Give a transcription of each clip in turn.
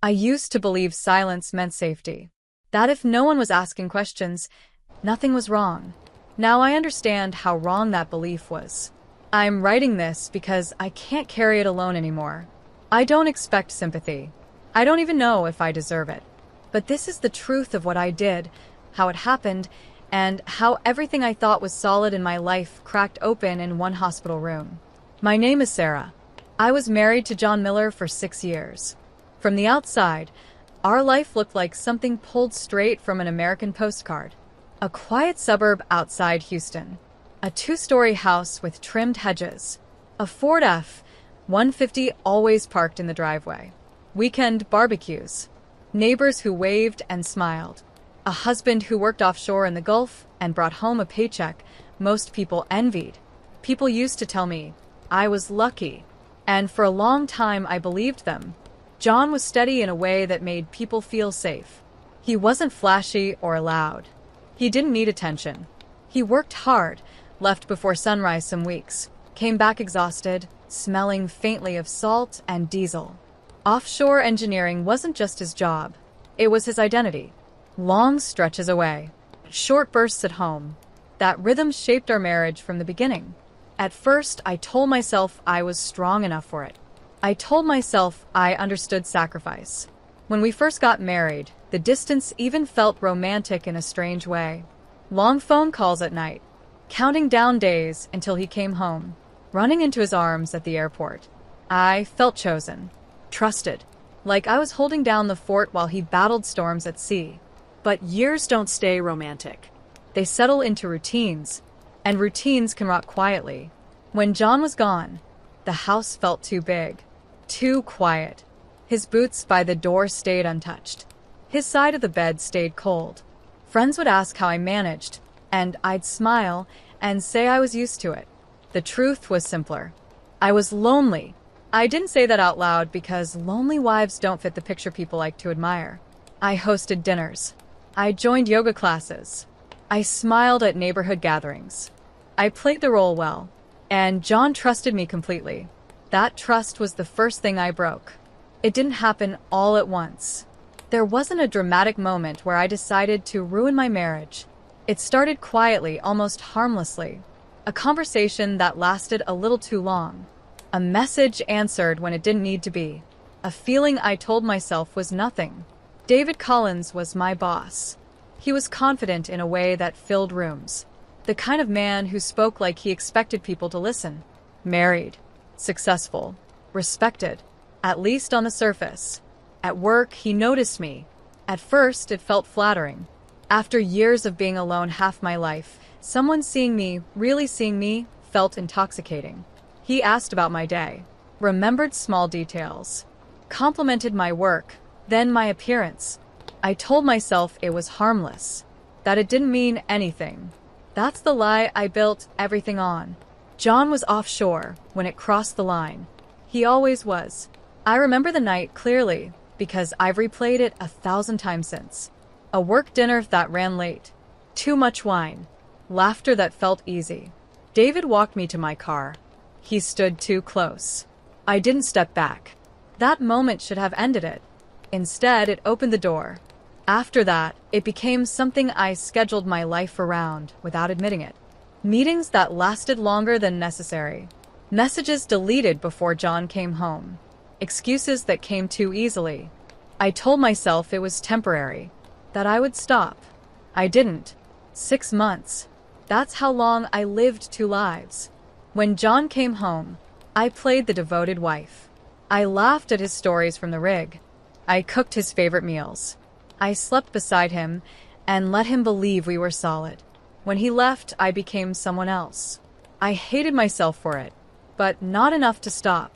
I used to believe silence meant safety. That if no one was asking questions, nothing was wrong. Now I understand how wrong that belief was. I'm writing this because I can't carry it alone anymore. I don't expect sympathy. I don't even know if I deserve it. But this is the truth of what I did, how it happened, and how everything I thought was solid in my life cracked open in one hospital room. My name is Sarah. I was married to John Miller for 6 years. From the outside, our life looked like something pulled straight from an American postcard. A quiet suburb outside Houston. A 2-story house with trimmed hedges. A Ford F-150 always parked in the driveway. Weekend barbecues. Neighbors who waved and smiled. A husband who worked offshore in the Gulf and brought home a paycheck most people envied. People used to tell me I was lucky, and for a long time I believed them. John was steady in a way that made people feel safe. He wasn't flashy or loud. He didn't need attention. He worked hard, left before sunrise some weeks, came back exhausted, smelling faintly of salt and diesel. Offshore engineering wasn't just his job. It was his identity. Long stretches away, short bursts at home. That rhythm shaped our marriage from the beginning. At first, I told myself I was strong enough for it. I told myself I understood sacrifice. When we first got married, the distance even felt romantic in a strange way. Long phone calls at night, counting down days until he came home, running into his arms at the airport. I felt chosen, trusted, like I was holding down the fort while he battled storms at sea. But years don't stay romantic. They settle into routines, and routines can rot quietly. When John was gone, the house felt too big, too quiet. His boots by the door stayed untouched. His side of the bed stayed cold. Friends would ask how I managed, and I'd smile and say I was used to it. The truth was simpler. I was lonely. I didn't say that out loud because lonely wives don't fit the picture people like to admire. I hosted dinners. I joined yoga classes. I smiled at neighborhood gatherings. I played the role well, and John trusted me completely. That trust was the first thing I broke. It didn't happen all at once. There wasn't a dramatic moment where I decided to ruin my marriage. It started quietly, almost harmlessly. A conversation that lasted a little too long. A message answered when it didn't need to be. A feeling I told myself was nothing. David Collins was my boss. He was confident in a way that filled rooms. The kind of man who spoke like he expected people to listen. Married, successful, respected, at least on the surface. At work, he noticed me. At first, it felt flattering. After years of being alone half my life, someone seeing me, really seeing me, felt intoxicating. He asked about my day, remembered small details, complimented my work, then my appearance. I told myself it was harmless, that it didn't mean anything. That's the lie I built everything on. John was offshore when it crossed the line. He always was. I remember the night clearly because I've replayed it 1,000 times since. A work dinner that ran late. Too much wine. Laughter that felt easy. David walked me to my car. He stood too close. I didn't step back. That moment should have ended it. Instead, it opened the door. After that, it became something I scheduled my life around without admitting it. Meetings that lasted longer than necessary. Messages deleted before John came home. Excuses that came too easily. I told myself it was temporary, that I would stop. I didn't. 6 months. That's how long I lived 2 lives. When John came home, I played the devoted wife. I laughed at his stories from the rig. I cooked his favorite meals. I slept beside him and let him believe we were solid. When he left, I became someone else. I hated myself for it, but not enough to stop.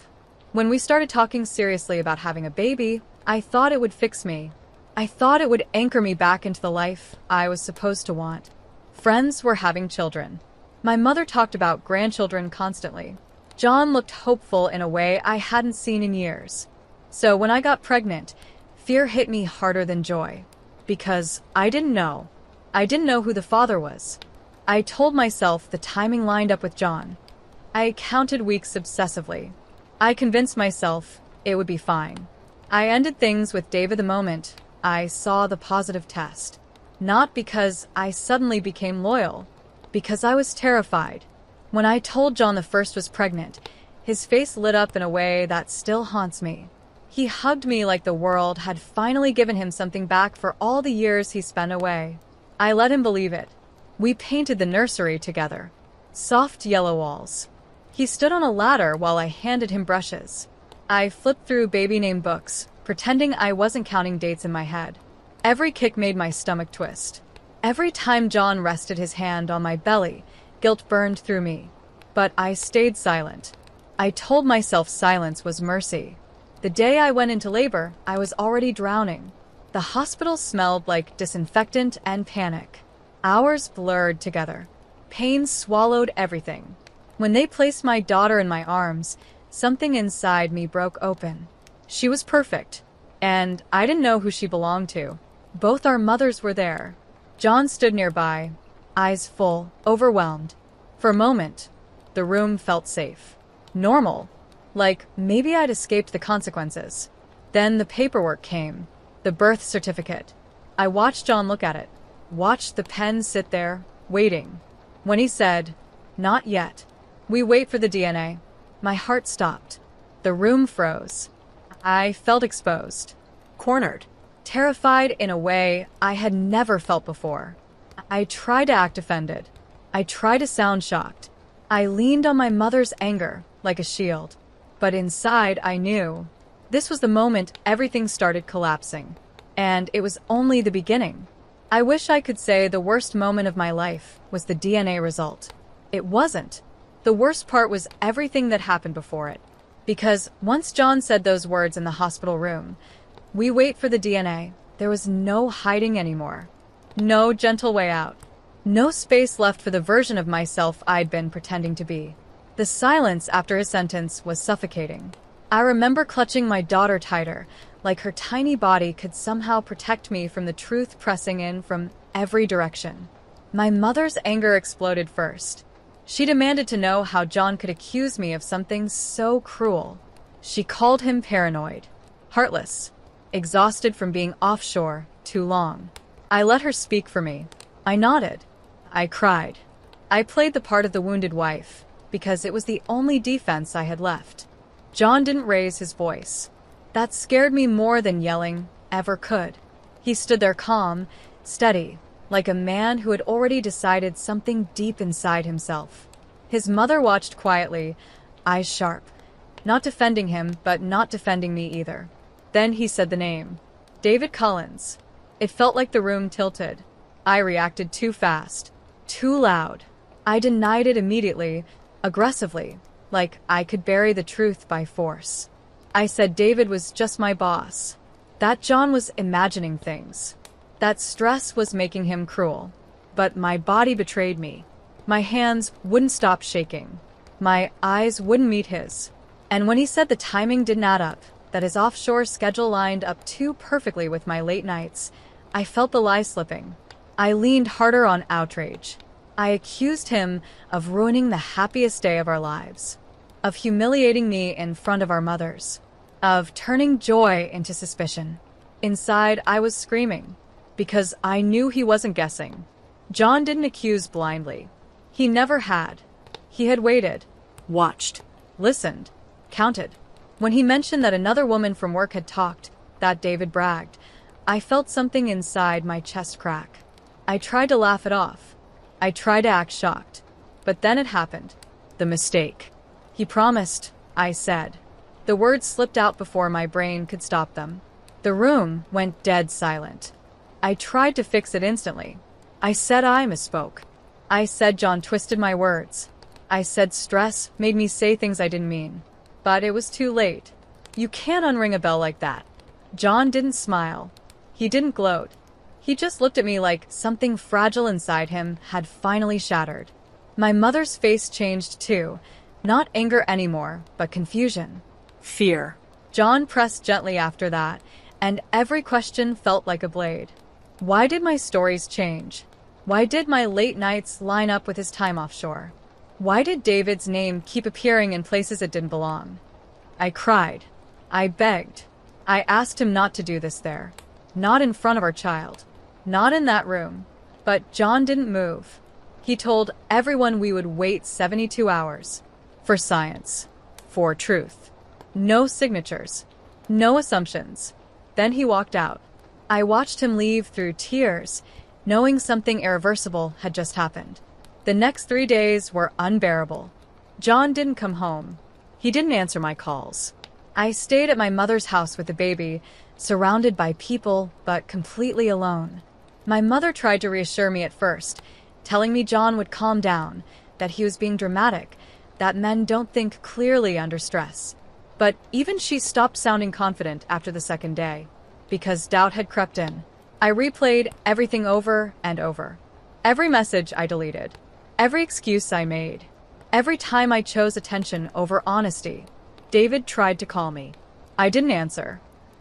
When we started talking seriously about having a baby, I thought it would fix me. I thought it would anchor me back into the life I was supposed to want. Friends were having children. My mother talked about grandchildren constantly. John looked hopeful in a way I hadn't seen in years. So when I got pregnant, fear hit me harder than joy. Because I didn't know. I didn't know who the father was. I told myself the timing lined up with John. I counted weeks obsessively. I convinced myself it would be fine. I ended things with David the moment I saw the positive test. Not because I suddenly became loyal, because I was terrified. When I told John the first was pregnant, his face lit up in a way that still haunts me. He hugged me like the world had finally given him something back for all the years he spent away. I let him believe it. We painted the nursery together. Soft yellow walls. He stood on a ladder while I handed him brushes. I flipped through baby name books, pretending I wasn't counting dates in my head. Every kick made my stomach twist. Every time John rested his hand on my belly, guilt burned through me. But I stayed silent. I told myself silence was mercy. The day I went into labor, I was already drowning. The hospital smelled like disinfectant and panic. Hours blurred together. Pain swallowed everything. When they placed my daughter in my arms, something inside me broke open. She was perfect, and I didn't know who she belonged to. Both our mothers were there. John stood nearby, eyes full, overwhelmed. For a moment, the room felt safe. Normal. Like maybe I'd escaped the consequences. Then the paperwork came. The birth certificate. I watched John look at it. Watched the pen sit there, waiting. When he said, "Not yet. We wait for the DNA." My heart stopped. The room froze. I felt exposed. Cornered. Terrified in a way I had never felt before. I tried to act offended. I tried to sound shocked. I leaned on my mother's anger like a shield. But inside, I knew. This was the moment everything started collapsing. And it was only the beginning. I wish I could say the worst moment of my life was the DNA result. It wasn't. The worst part was everything that happened before it. Because once John said those words in the hospital room, "We wait for the DNA," there was no hiding anymore. No gentle way out. No space left for the version of myself I'd been pretending to be. The silence after his sentence was suffocating. I remember clutching my daughter tighter, like her tiny body could somehow protect me from the truth pressing in from every direction. My mother's anger exploded first. She demanded to know how John could accuse me of something so cruel. She called him paranoid, heartless, exhausted from being offshore too long. I let her speak for me. I nodded. I cried. I played the part of the wounded wife, because it was the only defense I had left. John didn't raise his voice. That scared me more than yelling ever could. He stood there calm, steady, like a man who had already decided something deep inside himself. His mother watched quietly, eyes sharp, not defending him, but not defending me either. Then he said the name. David Collins. It felt like the room tilted. I reacted too fast, too loud. I denied it immediately, aggressively, like I could bury the truth by force. I said David was just my boss. That John was imagining things. That stress was making him cruel. But my body betrayed me. My hands wouldn't stop shaking. My eyes wouldn't meet his. And when he said the timing didn't add up, that his offshore schedule lined up too perfectly with my late nights, I felt the lie slipping. I leaned harder on outrage. I accused him of ruining the happiest day of our lives, of humiliating me in front of our mothers, of turning joy into suspicion. Inside, I was screaming, because I knew he wasn't guessing. John didn't accuse blindly. He never had. He had waited, Watched. listened, counted. When he mentioned that another woman from work had talked, that David bragged, I felt something inside my chest crack. I tried to laugh it off. I tried to act shocked. But then it happened. The mistake. He promised, I said. The words slipped out before my brain could stop them. The room went dead silent. I tried to fix it instantly. I said I misspoke. I said John twisted my words. I said stress made me say things I didn't mean. But it was too late. You can't unring a bell like that. John didn't smile. He didn't gloat. He just looked at me like something fragile inside him had finally shattered. My mother's face changed too. Not anger anymore, but confusion. Fear. John pressed gently after that, and every question felt like a blade. Why did my stories change? Why did my late nights line up with his time offshore? Why did David's name keep appearing in places it didn't belong? I cried. I begged. I asked him not to do this there. Not in front of our child. Not in that room. But John didn't move. He told everyone we would wait 72 hours. For science. For truth. No signatures. No assumptions. Then he walked out. I watched him leave through tears, knowing something irreversible had just happened. The next 3 days were unbearable. John didn't come home. He didn't answer my calls. I stayed at my mother's house with the baby, surrounded by people, but completely alone. My mother tried to reassure me at first, telling me John would calm down, that he was being dramatic, that men don't think clearly under stress. But even she stopped sounding confident after the second day, because doubt had crept in. I replayed everything over and over. Every message I deleted. Every excuse I made. Every time I chose attention over honesty. David tried to call me. I didn't answer.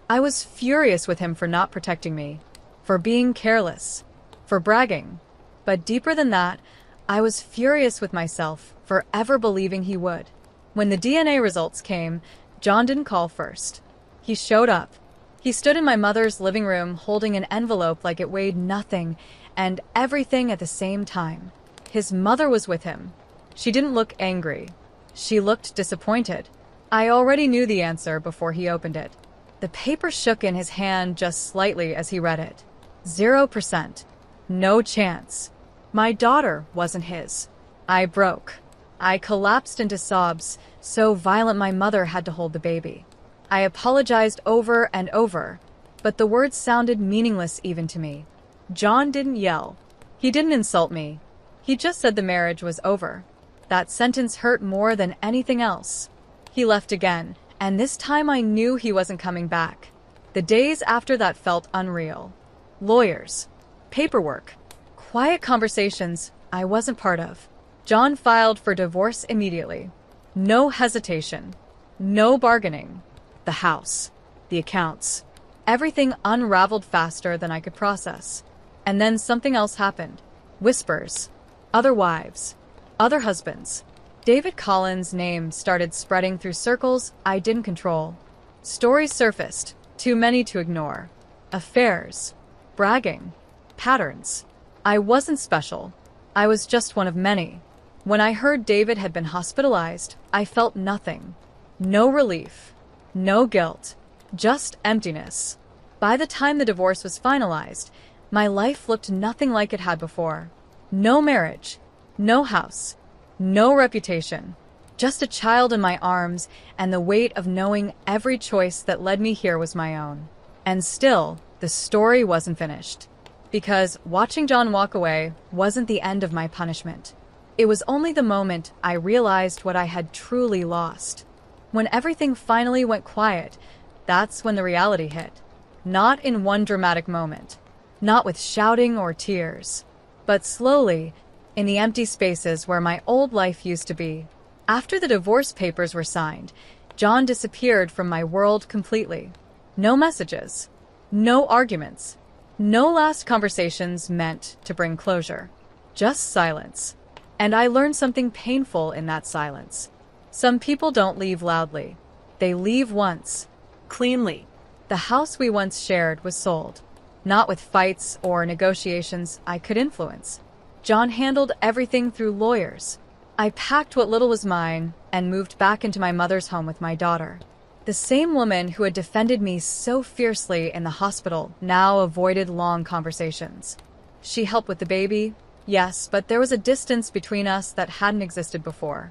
I was furious with him for not protecting me, for being careless, for bragging. But deeper than that, I was furious with myself for ever believing he would. When the DNA results came, John didn't call first. He showed up. He stood in my mother's living room holding an envelope like it weighed nothing and everything at the same time. His mother was with him. She didn't look angry. She looked disappointed. I already knew the answer before he opened it. The paper shook in his hand just slightly as he read it. 0%. No chance. My daughter wasn't his. I broke. I collapsed into sobs, so violent my mother had to hold the baby. I apologized over and over, but the words sounded meaningless even to me. John didn't yell. He didn't insult me. He just said the marriage was over. That sentence hurt more than anything else. He left again, and this time I knew he wasn't coming back. The days after that felt unreal. Lawyers. Paperwork. Quiet conversations I wasn't part of. John filed for divorce immediately. No hesitation. No bargaining. The house. The accounts. Everything unraveled faster than I could process. And then something else happened. Whispers. Other wives. Other husbands. David Collins' name started spreading through circles I didn't control. Stories surfaced, too many to ignore. Affairs. Bragging. Patterns. I wasn't special. I was just one of many. When I heard David had been hospitalized, I felt nothing. No relief. No guilt. Just emptiness. By the time the divorce was finalized, my life looked nothing like it had before. No marriage. No house. No reputation. Just a child in my arms and the weight of knowing every choice that led me here was my own. And still, the story wasn't finished. Because watching John walk away wasn't the end of my punishment. It was only the moment I realized what I had truly lost. When everything finally went quiet, that's when the reality hit. Not in one dramatic moment. Not with shouting or tears. But slowly, in the empty spaces where my old life used to be. After the divorce papers were signed, John disappeared from my world completely. No messages. No arguments. No last conversations meant to bring closure. Just silence. And I learned something painful in that silence. Some people don't leave loudly. They leave once. Cleanly. The house we once shared was sold. Not with fights or negotiations I could influence. John handled everything through lawyers. I packed what little was mine and moved back into my mother's home with my daughter. The same woman who had defended me so fiercely in the hospital now avoided long conversations. She helped with the baby, yes, but there was a distance between us that hadn't existed before.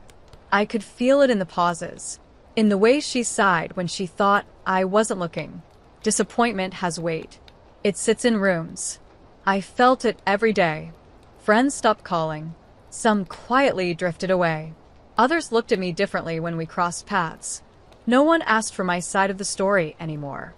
I could feel it in the pauses, in the way she sighed when she thought I wasn't looking. Disappointment has weight. It sits in rooms. I felt it every day. Friends stopped calling. Some quietly drifted away. Others looked at me differently when we crossed paths. No one asked for my side of the story anymore.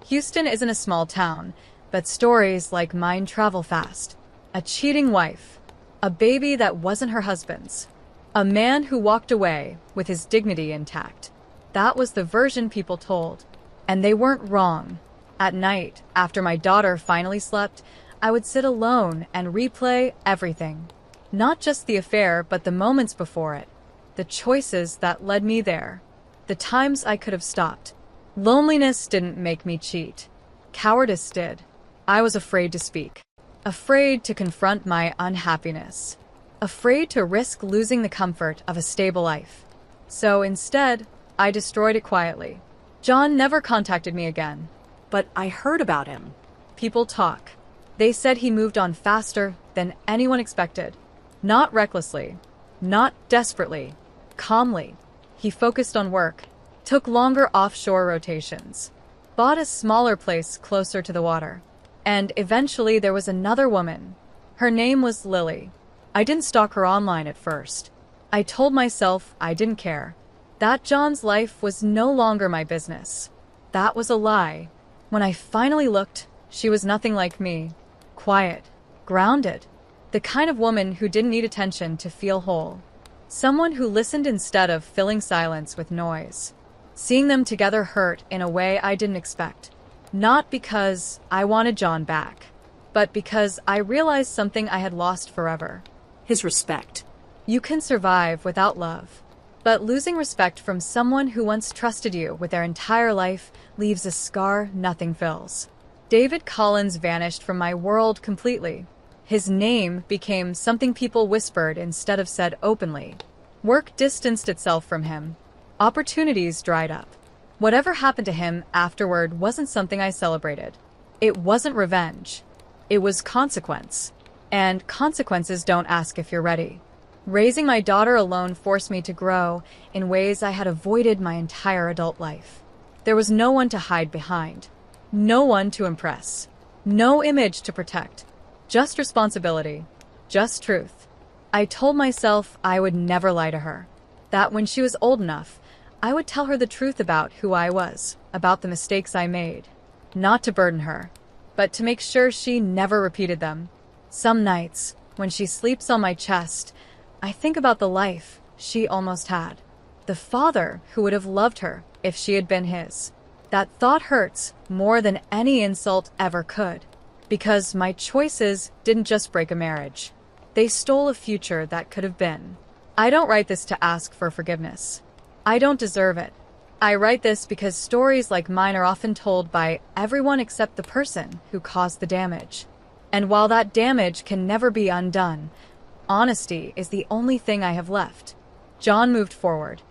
Houston isn't a small town, but stories like mine travel fast. A cheating wife. A baby that wasn't her husband's. A man who walked away with his dignity intact. That was the version people told. And they weren't wrong. At night, after my daughter finally slept, I would sit alone and replay everything. Not just the affair, but the moments before it. The choices that led me there. The times I could have stopped. Loneliness didn't make me cheat. Cowardice did. I was afraid to speak. Afraid to confront my unhappiness. Afraid to risk losing the comfort of a stable life. So instead, I destroyed it quietly. John never contacted me again. But I heard about him. People talk. They said he moved on faster than anyone expected. Not recklessly. Not desperately. Calmly. He focused on work. Took longer offshore rotations. Bought a smaller place closer to the water. And eventually there was another woman. Her name was Lily. I didn't stalk her online at first. I told myself I didn't care. That John's life was no longer my business. That was a lie. When I finally looked, she was nothing like me. Quiet. Grounded. The kind of woman who didn't need attention to feel whole. Someone who listened instead of filling silence with noise. Seeing them together hurt in a way I didn't expect. Not because I wanted John back, but because I realized something I had lost forever. His respect. You can survive without love, but losing respect from someone who once trusted you with their entire life leaves a scar nothing fills. David Collins vanished from my world completely. His name became something people whispered instead of said openly. Work distanced itself from him. Opportunities dried up. Whatever happened to him afterward wasn't something I celebrated. It wasn't revenge. It was consequence. And consequences don't ask if you're ready. Raising my daughter alone forced me to grow in ways I had avoided my entire adult life. There was no one to hide behind. No one to impress. No image to protect. Just responsibility. Just truth. I told myself I would never lie to her. That when she was old enough, I would tell her the truth about who I was, about the mistakes I made. Not to burden her, but to make sure she never repeated them. Some nights, when she sleeps on my chest, I think about the life she almost had. The father who would have loved her if she had been his. That thought hurts more than any insult ever could. Because my choices didn't just break a marriage. They stole a future that could have been. I don't write this to ask for forgiveness. I don't deserve it. I write this because stories like mine are often told by everyone except the person who caused the damage. And while that damage can never be undone, honesty is the only thing I have left. John moved forward.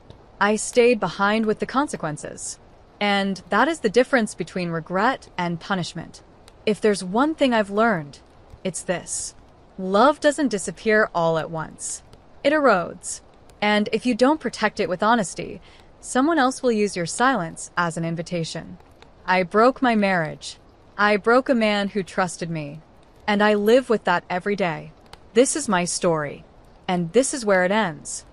I stayed behind with the consequences. And that is the difference between regret and punishment. If there's one thing I've learned, it's this. Love doesn't disappear all at once. It erodes. And if you don't protect it with honesty, someone else will use your silence as an invitation. I broke my marriage. I broke a man who trusted me. And I live with that every day. This is my story. And this is where it ends.